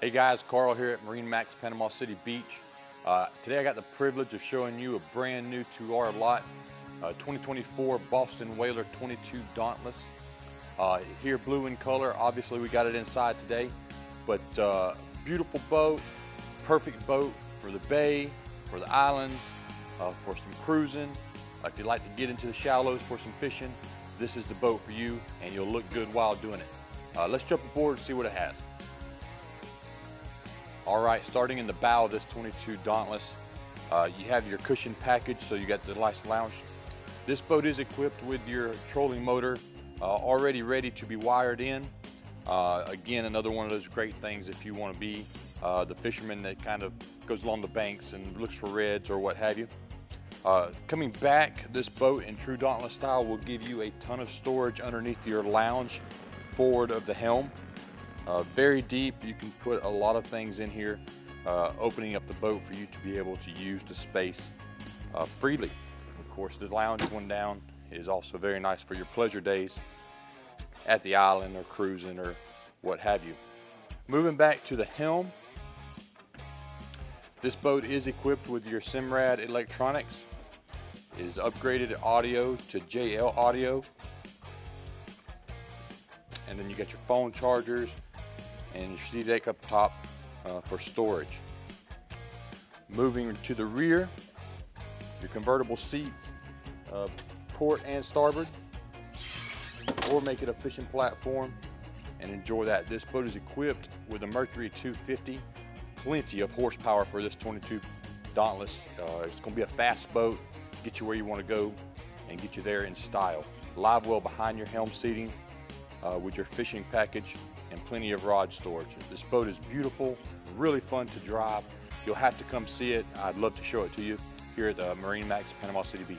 Hey guys, Carl here at MarineMax Panama City Beach. Today I got the privilege of showing you a brand new to our lot 2024 Boston Whaler 22 Dauntless. Here blue in color, obviously we got it inside today, but beautiful boat, perfect boat for the bay, for the islands, for some cruising. If you like to get into the shallows for some fishing, this is the boat for you and you'll look good while doing it. Let's jump aboard and see what it has. All right, starting in the bow of this 22 Dauntless, you have your cushion package, so you got the nice lounge. This boat is equipped with your trolling motor already ready to be wired in. Again, another one of those great things if you want to be the fisherman that kind of goes along the banks and looks for reds or what have you. Coming back, this boat in true Dauntless style will give you a ton of storage underneath your lounge forward of the helm. Very deep, you can put a lot of things in here, opening up the boat for you to be able to use the space freely. Of course, the lounge one down is also very nice for your pleasure days at the island or cruising or what have you. Moving back to the helm, this boat is equipped with your Simrad electronics. It is upgraded audio to JL audio. And then you got your phone chargers and your CD deck up top for storage. Moving to the rear, your convertible seats, port and starboard, or make it a fishing platform and enjoy that. This boat is equipped with a Mercury 250, plenty of horsepower for this 22 Dauntless. It's going to be a fast boat, get you where you want to go and get you there in style. Live well behind your helm seating with your fishing package and plenty of rod storage. This boat is beautiful, really fun to drive. You'll have to come see it. I'd love to show it to you here at MarineMax Panama City Beach.